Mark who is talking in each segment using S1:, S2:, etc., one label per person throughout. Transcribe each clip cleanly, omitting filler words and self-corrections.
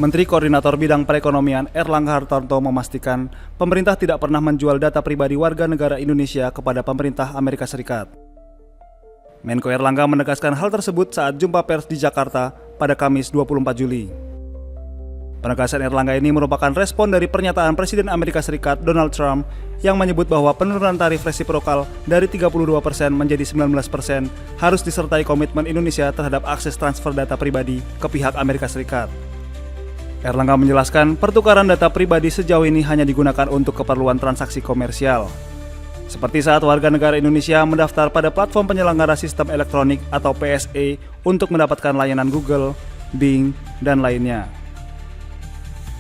S1: Menteri Koordinator Bidang Perekonomian Erlangga Hartarto memastikan pemerintah tidak pernah menjual data pribadi warga negara Indonesia kepada pemerintah Amerika Serikat. Menko Erlangga menegaskan hal tersebut saat jumpa pers di Jakarta pada Kamis 24 Juli. Penegasan Erlangga ini merupakan respon dari pernyataan Presiden Amerika Serikat Donald Trump yang menyebut bahwa penurunan tarif resiprokal dari 32% menjadi 19% harus disertai komitmen Indonesia terhadap akses transfer data pribadi ke pihak Amerika Serikat. Erlangga menjelaskan pertukaran data pribadi sejauh ini hanya digunakan untuk keperluan transaksi komersial. Seperti saat warga negara Indonesia mendaftar pada platform penyelenggara sistem elektronik atau PSE untuk mendapatkan layanan Google, Bing, dan lainnya.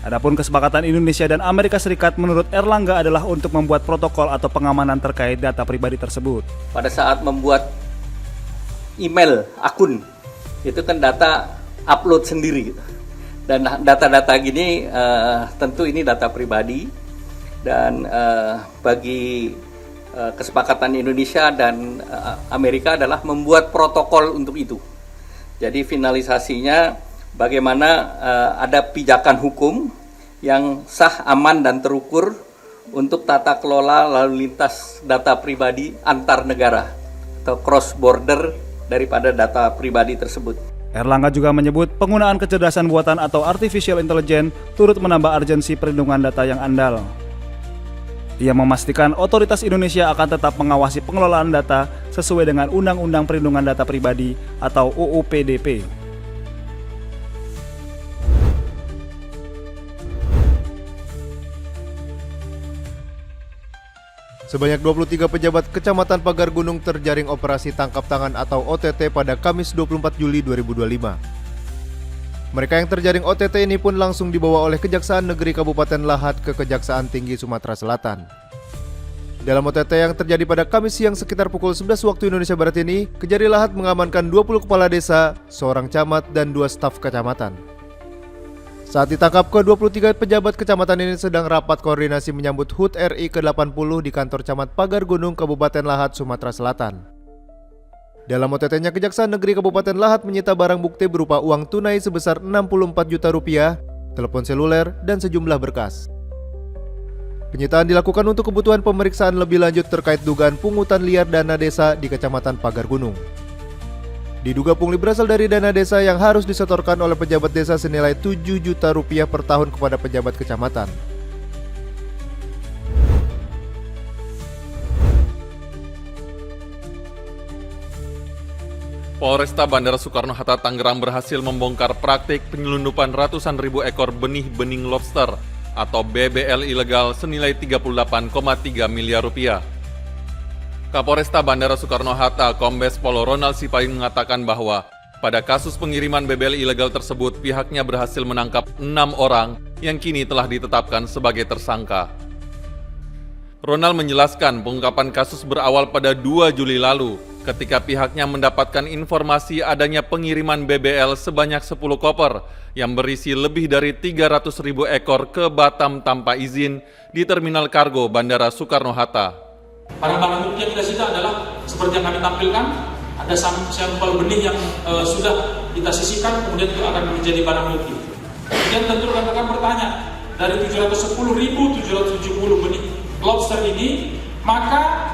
S1: Adapun kesepakatan Indonesia dan Amerika Serikat menurut Erlangga adalah untuk membuat protokol atau pengamanan terkait data pribadi tersebut.
S2: Pada saat membuat email akun, itu kan data upload sendiri gitu. Dan data-data gini tentu ini data pribadi dan bagi kesepakatan Indonesia dan Amerika adalah membuat protokol untuk itu. Jadi finalisasinya bagaimana ada pijakan hukum yang sah, aman, dan terukur untuk tata kelola lalu lintas data pribadi antar negara atau cross border daripada data pribadi tersebut.
S1: Erlangga juga menyebut penggunaan kecerdasan buatan atau artificial intelligence turut menambah urgensi perlindungan data yang andal. Ia memastikan otoritas Indonesia akan tetap mengawasi pengelolaan data sesuai dengan Undang-Undang Perlindungan Data Pribadi atau UU PDP.
S3: Sebanyak 23 pejabat Kecamatan Pagar Gunung terjaring operasi tangkap tangan atau OTT pada Kamis 24 Juli 2025. Mereka yang terjaring OTT ini pun langsung dibawa oleh Kejaksaan Negeri Kabupaten Lahat ke Kejaksaan Tinggi Sumatera Selatan. Dalam OTT yang terjadi pada Kamis siang sekitar pukul 11 waktu Indonesia Barat ini, Kejari Lahat mengamankan 20 kepala desa, seorang camat, dan 2 staf kecamatan. Saat ditangkap, ke-23 pejabat kecamatan ini sedang rapat koordinasi menyambut HUT RI ke-80 di kantor Camat Pagar Gunung, Kabupaten Lahat, Sumatera Selatan. Dalam OTT-nya, Kejaksaan Negeri Kabupaten Lahat menyita barang bukti berupa uang tunai sebesar 64 juta rupiah, telepon seluler, dan sejumlah berkas. Penyitaan dilakukan untuk kebutuhan pemeriksaan lebih lanjut terkait dugaan pungutan liar dana desa di Kecamatan Pagar Gunung. Diduga pungli berasal dari dana desa yang harus disetorkan oleh pejabat desa senilai 7 juta rupiah per tahun kepada pejabat kecamatan.
S4: Polresta Bandara Soekarno-Hatta Tangerang berhasil membongkar praktik penyelundupan ratusan ribu ekor benih bening lobster atau BBL ilegal senilai 38,3 miliar rupiah. Kapolresta Bandara Soekarno-Hatta Kombes Pol Ronald Sipain mengatakan bahwa pada kasus pengiriman BBL ilegal tersebut pihaknya berhasil menangkap 6 orang yang kini telah ditetapkan sebagai tersangka. Ronald menjelaskan pengungkapan kasus berawal pada 2 Juli lalu ketika pihaknya mendapatkan informasi adanya pengiriman BBL sebanyak 10 koper yang berisi lebih dari 300.000 ekor ke Batam tanpa izin di Terminal Kargo Bandara Soekarno-Hatta.
S5: Barang-barang bukti yang kita sita adalah seperti yang kami tampilkan, ada sampel benih yang sudah kita sisihkan, kemudian itu akan menjadi barang bukti. Kemudian tentu rekan-rekan bertanya, dari 710.770 benih lobster ini, maka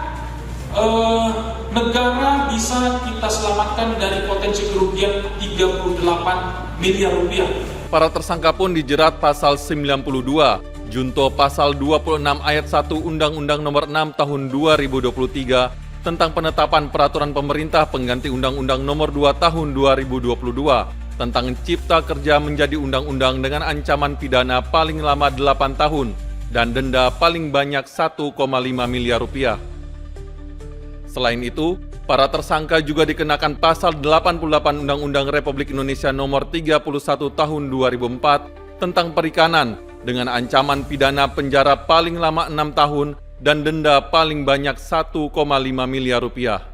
S5: negara bisa kita selamatkan dari potensi kerugian 38 miliar rupiah.
S4: Para tersangka pun dijerat pasal 92, Junto pasal 26 ayat 1 Undang-Undang Nomor 6 Tahun 2023 tentang penetapan peraturan pemerintah pengganti Undang-Undang Nomor 2 Tahun 2022 tentang Cipta Kerja menjadi undang-undang dengan ancaman pidana paling lama 8 tahun dan denda paling banyak 1,5 miliar rupiah. Selain itu, para tersangka juga dikenakan pasal 88 Undang-Undang Republik Indonesia Nomor 31 Tahun 2004 tentang perikanan dengan ancaman pidana penjara paling lama 6 tahun dan denda paling banyak 1,5 miliar rupiah.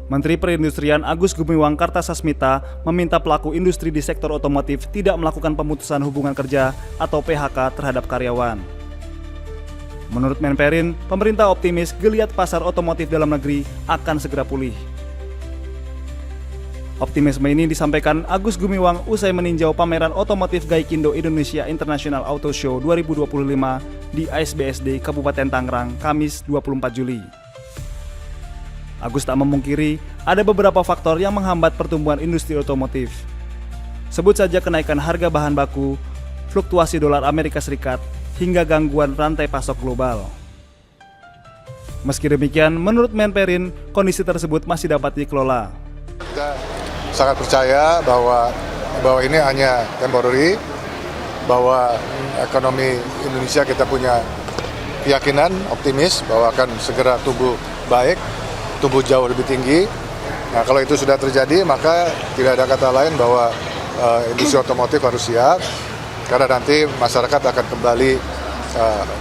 S1: Menteri Perindustrian Agus Gumiwang Kartasasmita meminta pelaku industri di sektor otomotif tidak melakukan pemutusan hubungan kerja atau PHK terhadap karyawan. Menurut Menperin, pemerintah optimis geliat pasar otomotif dalam negeri akan segera pulih. Optimisme ini disampaikan Agus Gumiwang usai meninjau pameran otomotif Gaikindo Indonesia International Auto Show 2025 di ASBSD Kabupaten Tangerang, Kamis 24 Juli. Agus tak memungkiri ada beberapa faktor yang menghambat pertumbuhan industri otomotif. Sebut saja kenaikan harga bahan baku, fluktuasi dolar Amerika Serikat, hingga gangguan rantai pasok global. Meski demikian, menurut Menperin, kondisi tersebut masih dapat dikelola.
S6: Kita sangat percaya bahwa ini hanya temporary, bahwa ekonomi Indonesia kita punya keyakinan, optimis bahwa akan segera tumbuh baik, tumbuh jauh lebih tinggi. Nah, kalau itu sudah terjadi, maka tidak ada kata lain bahwa industri otomotif harus siap, karena nanti masyarakat akan kembali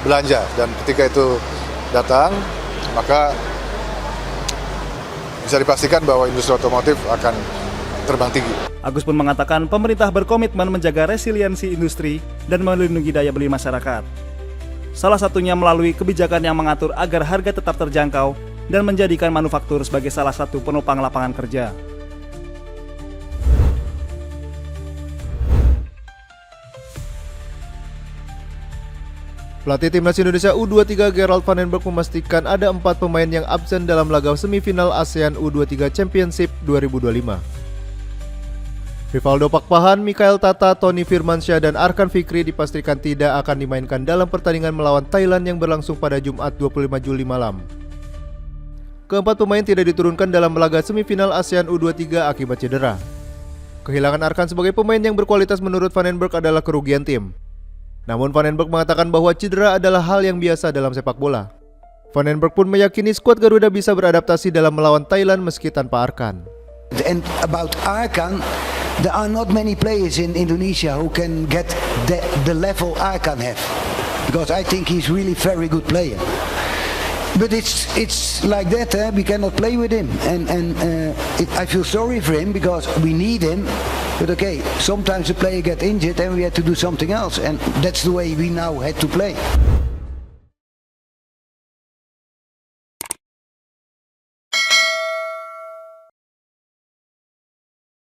S6: belanja, dan ketika itu datang, maka bisa dipastikan bahwa industri otomotif akan terbang tinggi.
S1: Agus pun mengatakan pemerintah berkomitmen menjaga resiliensi industri dan melindungi daya beli masyarakat. Salah satunya melalui kebijakan yang mengatur agar harga tetap terjangkau dan menjadikan manufaktur sebagai salah satu penopang lapangan kerja.
S3: Pelatih Timnas Indonesia U23 Gerald Van den Berg memastikan ada 4 pemain yang absen dalam laga semifinal ASEAN U23 Championship 2025. Rivaldo Pakpahan, Mikael Tata, Tony Firmansyah, dan Arkan Fikri dipastikan tidak akan dimainkan dalam pertandingan melawan Thailand yang berlangsung pada Jumat 25 Juli malam. Keempat pemain tidak diturunkan dalam laga semifinal ASEAN U23 akibat cedera. Kehilangan Arkan sebagai pemain yang berkualitas menurut Van den Berg adalah kerugian tim. Namun Van den Berg mengatakan bahwa cedera adalah hal yang biasa dalam sepak bola. Van den Berg pun meyakini skuad Garuda bisa beradaptasi dalam melawan Thailand meski tanpa Arkan.
S7: And about Arkan, there are not many players in Indonesia who can get the level Arkan have, because I think he's really very good player. But it's like that, we cannot play with him, and I feel sorry for him because we need him. But okay, sometimes the player get injured and we had to do something else, and that's the way we now had to play.